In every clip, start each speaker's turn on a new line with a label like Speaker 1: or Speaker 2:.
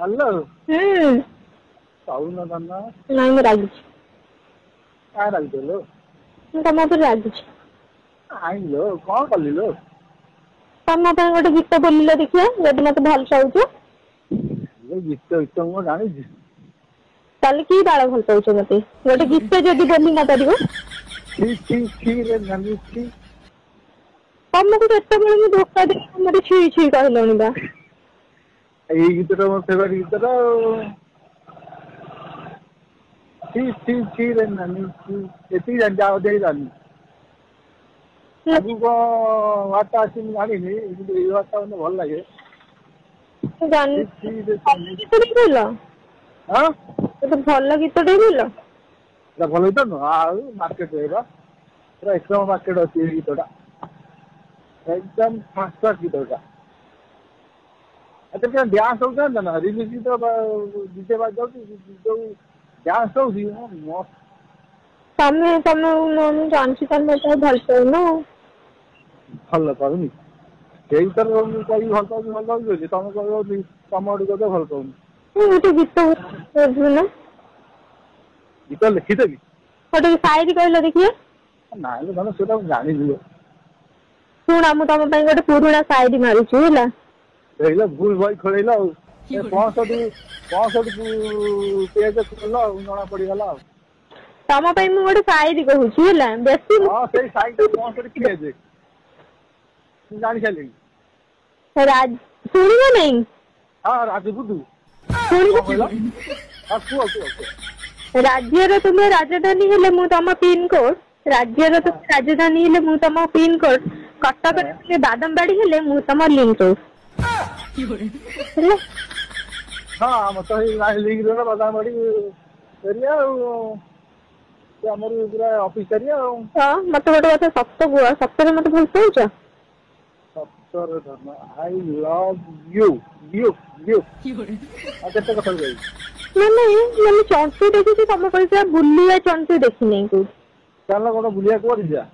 Speaker 1: hello कौन धन
Speaker 2: नहीं मैं रागी
Speaker 1: क्या रागिदेलो
Speaker 2: तुम रागी
Speaker 1: आइलो कौन कली लो
Speaker 2: तुम गोटे गीत बोलिल देखिए जब मत भल पाऊच
Speaker 1: गीत गीत मुझे जानी
Speaker 2: ताले की बाल भल पाऊच मत गोटे गीत जब बोली ना पार तुमको एत बड़े धोखा दे मत छी छी कहलनी बा
Speaker 1: गीत मो फेवरेट गीतटा एति जानी आगु को वार्ता आसी जानी वार्ता मतलब भल लगे
Speaker 2: भल गीतटे बोल
Speaker 1: भल गीत नुह मार्केट पूरा एकदम मार्केट अच्छी गीतटा एकदम फास्ट फास्ट गीतटा अच्छा डांस हो ना रिलीज गीत डीजे बाज जो डांस हो मस्त
Speaker 2: तमे तमे जानसी तमे तो भल पाउन
Speaker 1: भल पाऊनी से कही भल पाऊँ भल पाऊँ तुम कह तुम आड़ कह भल पाऊनी
Speaker 2: गोटे गीत ना
Speaker 1: गीत लिखिदेवी
Speaker 2: गोटे शायरी कहल देखिए
Speaker 1: ना धन से जानी
Speaker 2: शुणा मुझे तुम गोटे पुराणा शायरी मारुची है
Speaker 1: भूल भाई खेल 65 पेज खोल जना पड़गला
Speaker 2: तुम गोटे शायरी कहूँ बेसी
Speaker 1: हाँ से शायरी 65 पेज जानी सारे
Speaker 2: शुणव नहीं
Speaker 1: हाँ राजबुद्धू
Speaker 2: राज्यर तुम्हें राजधानी हेले मु तुम पिन कोड राज्यर तुम राजधानी हेले मु तुम पिन कोड कटक तुम्हें बादामबाड़ी हेले मु तुम लिंक
Speaker 1: हाँ मत लिंक बादामबाड़ी एरिया पूरा ऑफिस एरिया
Speaker 2: हाँ मत गोटे कथा सत कुह सतरे मत भल pouch
Speaker 1: I love you you you केते कथा कहि
Speaker 2: मैंने मैंने चंटू देखी तुम कह बुलिया चंटू देखी नहीं को
Speaker 1: चल कौन बुलिया कोड जा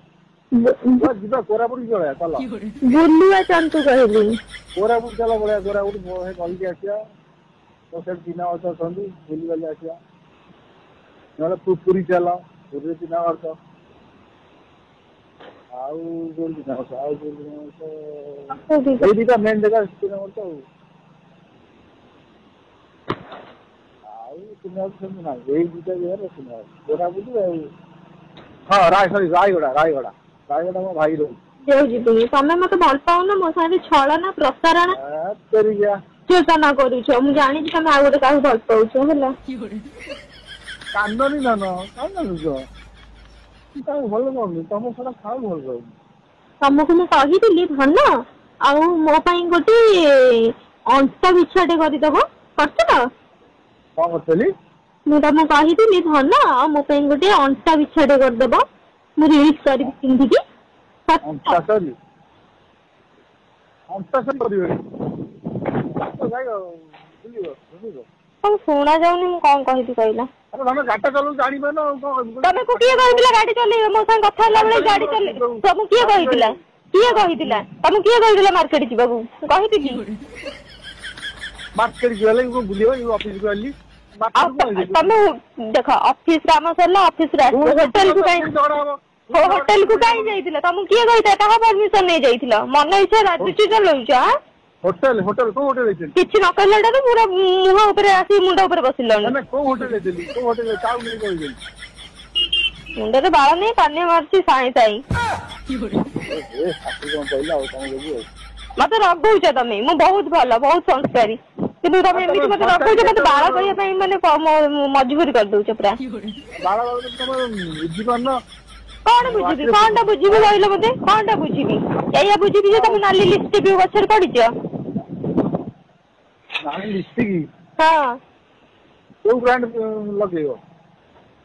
Speaker 1: जीवा कोरापुट चल चल
Speaker 2: बुलिया चंटू कहली
Speaker 1: कोरापुट चल बड़ा कोरापुट कल के आसिया तो से चिन्ह अर्थ अछंती बुली वाले आसिया ना पुरी चल पुरी चिन्ह अर्थ आउ गोल चिन्ह अर्थ आउ गोल एदिका मेन जगह चिन्ह अर्थ ना यही दुटा जगह चिन्ह कोरापुट हाँ रायगढ़ रायगढ़ मो भाई रही
Speaker 2: तमें मत भल पाऊन मो साथ छलना प्रसारण चेतना करुछ मु जानी तुम आ गोटे क्या भल पाउछ है
Speaker 1: कांदनी धन कहीं भल पाऊनी तुम सारा खाऊ भल पाऊनी
Speaker 2: तुमको मुझे कही धन आउ मो गोटे अंत बिछाटे करदेव कर
Speaker 1: कौन करी
Speaker 2: मुझे तुमको कही धन आ मो गोटे अंटा बिछाटे करदेव मुझे रिल्स करी पिंधिकी शुणा जाऊनी कौन कही कहला तमें को किए कहला गाड़ी चले मो संग कथा बेले गाड़ी चले तुम किए कहला तुम किए कहला मार्केट जीवाकू कही कि
Speaker 1: मार्केट गले बुलियो ऑफिस को आली
Speaker 2: तमे देख ऑफिस काम सरला ऑफिस होटल को कहीं जाइथिला तुम किए कहिता कहा परमिशन नहीं जाइथिला मन इच्छा राजनीति चलौछ
Speaker 1: होटल होटल को होटल जाइथिल
Speaker 2: किछि न कहलाटा तो पूरा मुह ऊपर आसी मुंड ऊपर बसिलण
Speaker 1: तमे को होटल जाइथिल को होटल काउ नहीं कहि
Speaker 2: मुंड रे बाळ नहीं काने मारछि साई साई
Speaker 1: ए साथी कोन कहला हो तमे जेबू
Speaker 2: मते रगौछ तमे मु बहुत भलो बहुत संस्कारी किंतु तमे एमिति मते रगौछ मते बाळ करिया पई माने मजबूरी कर दउछ पूरा
Speaker 1: बाळ तमे बुझिबन
Speaker 2: कौन बुझी कौन बुझी कहल मत कौन बुझी या बुझी जे तुम नाली लिपस्टिक गछर पड़िछ
Speaker 1: नाली लिपस्टिक
Speaker 2: हां
Speaker 1: को ब्रांड लगेयो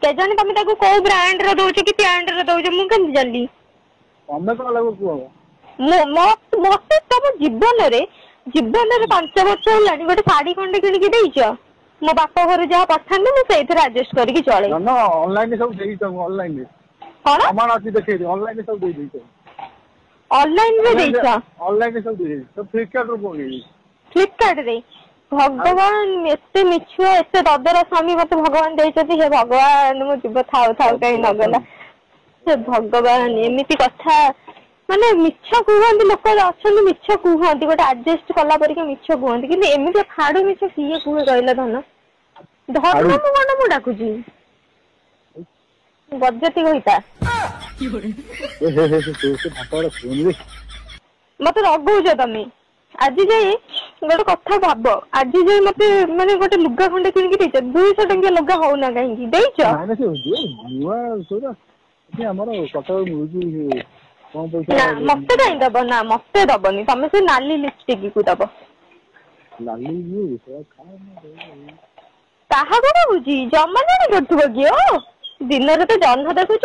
Speaker 2: के जाने तुम ताको को ब्रांड रो दोछ कि ब्रांड रो दोछ मु केन जानली
Speaker 1: हमें को लागो को
Speaker 2: मत तुम जीवन रे 5 वर्ष होलानी गोटे साड़ी खंडे किन के देइछ मो बापा घर जहाँ पठान मु सेइथरे एडजस्ट करके चले
Speaker 1: ना ऑनलाइन सब देई त ऑनलाइन रे
Speaker 2: कौन
Speaker 1: सामान अच्छी देखे ऑनलाइन सब दे दी
Speaker 2: ऑनलाइन में देइछ
Speaker 1: ऑनलाइन सब दे दी सब फ्लिपकार्ट रो बोली
Speaker 2: फ्लिपकार्ट रे भगवान एते मिछुआ एते ददरा स्वामी मत भगवान देइछथि हे भगवान मो जीव थाउ थाउ कहीं नगला हे भगवान एमिति कथा माने मिछ कहंती लोक अछन मिछ कहंती गोटे एडजस्ट कला परिके मिछ कहंती कि एमिति फाडू मिछ किए कुहे कहला धन धन मु कोन मु डाकुची गजती कहिता मत रगौछ तमे आज जाए गोटे कथा भाव आज जाए मत माने गोटे लुगा खंडे किन 200 टंकिया लुगा हो ना कहीं देइछ मत कहीं दब ना मत दबनी तमे से नाली लिपस्टिक को दब कहा बुझी जमा जानी करथुबो कियो दिन रे तो जन्म देखुछ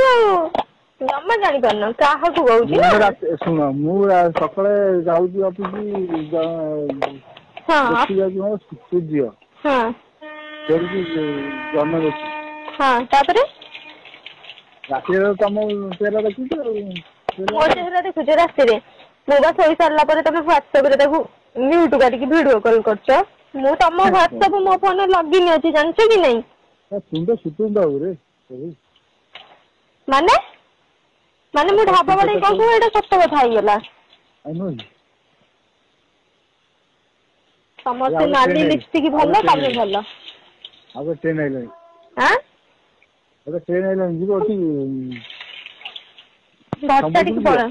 Speaker 2: जमा जानी करना कहा को कहूची
Speaker 1: सुन मु सकाळे जाउची ऑफिस
Speaker 2: हां
Speaker 1: सूर्य
Speaker 2: हां
Speaker 1: तेरी जन्म देखि
Speaker 2: हां तापरे
Speaker 1: राती रे तम चेहरा देखि
Speaker 2: मो चेहरा देखुछ राती रे मोबा सोई सारला परे तमे WhatsApp रे ताकू म्यूट करके वीडियो कॉल करछ मु तम WhatsApp मो फोन लॉगिन अछि जानछ कि नहीं
Speaker 1: सुंदर सुतुंदा रे
Speaker 2: माने माने मु ढाबा बडे कहू एटा सत्य कथा आइ गेला समस्त नाली लिपस्टिक भलो तमे भलो
Speaker 1: आगे ट्रेन आइले
Speaker 2: हां
Speaker 1: अरे ट्रेन आइले जीवो ओठी
Speaker 2: बाटा ठीक पड़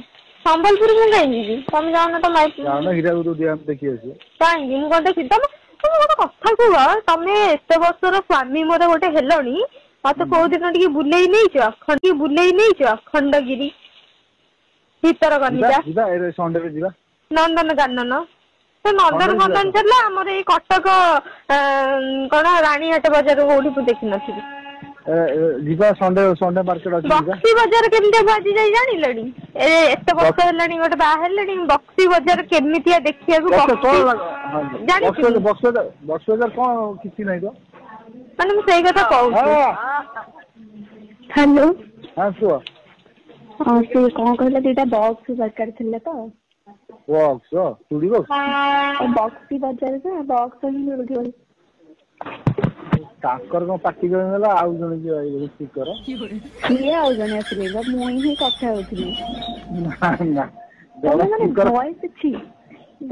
Speaker 2: संबलपुर में गई जी तुम जाओ ना तो मैं
Speaker 1: जाओ हीराकुद डैम देखि आसी
Speaker 2: काई मु कोन देखि तुम गोटे कथा कुह तमे एते वर्षर स्वामी मोर गोटे हेलणी मत को दिन टिके बुलेई नै छ खंडी बुलेई नै छ खंडगिरी भीतर कनिजा
Speaker 1: जिबा ए संडे रे जिबा
Speaker 2: नंदन गानन तो नंदन गानन चला हमर ए कटक कोन रानीहाट बाजार ओडी देखि नथि
Speaker 1: जिबा संडे मार्केट अछि
Speaker 2: बक्सी बाजार केमते बाजी जाई जानि लडी ए एते वर्ष हेलणी गोटे बा हेलणी बक्सी बाजार केमितिया देखिया को जानि
Speaker 1: बक्सी बाजार कोन किछि नै तो
Speaker 2: माने मु सही कथा कहू हेलो
Speaker 1: हां सो
Speaker 2: हां से कोन कहला दीटा बॉक्स दरकार थिले तो
Speaker 1: बॉक्स चूड़ी बॉक्स
Speaker 2: बक्सी बाजार से बॉक्स ही मिलथि
Speaker 1: ताकर को पार्टी करला आउ जने जे आइ स्पीकर
Speaker 2: ये आउ जने असले मु ही कथा होथि
Speaker 1: ना ना स्पीकर
Speaker 2: वॉइस छी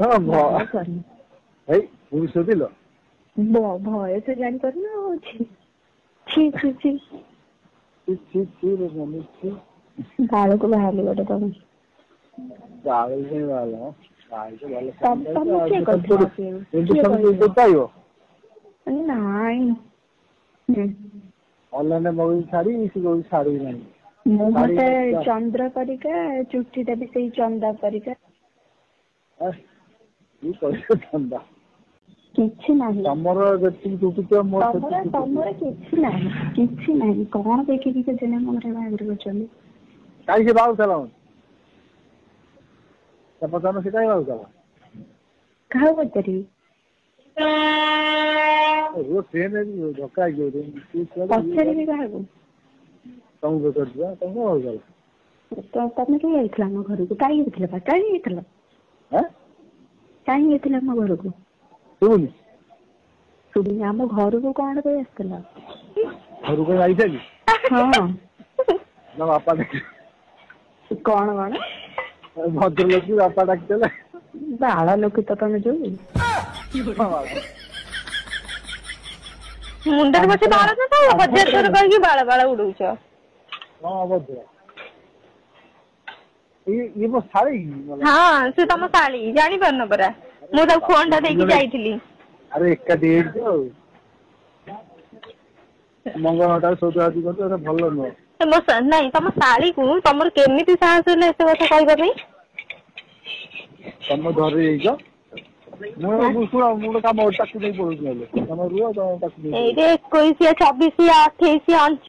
Speaker 1: हां भॉइस हे पुलिस दिलो
Speaker 2: भॉइस जानि कर ना छी छी छी
Speaker 1: छी रे मम्मी छी
Speaker 2: बाल को बाहर ले तुम
Speaker 1: बाल से वाला बाल से वाला
Speaker 2: तब के करथि
Speaker 1: इनको सब बताइयो
Speaker 2: नहीं
Speaker 1: ऑनलाइन मोबाइल साड़ी इसी को साड़ी नहीं
Speaker 2: मुहते चंद्र परिका चुट्टी भी सही चंदा परिका
Speaker 1: ये कैसे चंदा
Speaker 2: किछि नाही
Speaker 1: तमर जति चुट्टी तो मोर
Speaker 2: तमर किछि नाही कोन देखि कि जने मोरे बाहर गचली
Speaker 1: काई से बाउ चलाऊ त पता न से काई बाउ चला
Speaker 2: काहे बतरी
Speaker 1: वो ट्रेन में धक्का गयो
Speaker 2: पछरी भी काहे
Speaker 1: तुम बतर दिया तुम हो गया
Speaker 2: तो तमे के आइथला म घर को काई आइथला काई आइथला
Speaker 1: हैं काई
Speaker 2: आइथला म घर को सुनी हम घर को कोन पे आइथला
Speaker 1: घर को आइथली
Speaker 2: हां
Speaker 1: ना बापा देख
Speaker 2: कोन
Speaker 1: भद्र लोक बापा डाकतेला
Speaker 2: बाळा लोक तो तमे जो मुंडर बचे बाळा तो बजार कर कहि बाळा बाळा उडौछ
Speaker 1: हां बद्र ये वो साड़ी
Speaker 2: हां से तम साड़ी जानि परन परा मु त फोन ता देखि जाईथिली
Speaker 1: अरे एक डेट तो मंगलटा सोतो आदि को तो भलो न
Speaker 2: मो नहीं तम साड़ी को तमर केमिति साहस ले एते कथा कहबा पई
Speaker 1: तम धरे जाइजो मु सुना मु काम ओटा को नहीं बोलु तम रुआ तम ताकू
Speaker 2: ए 21 26 28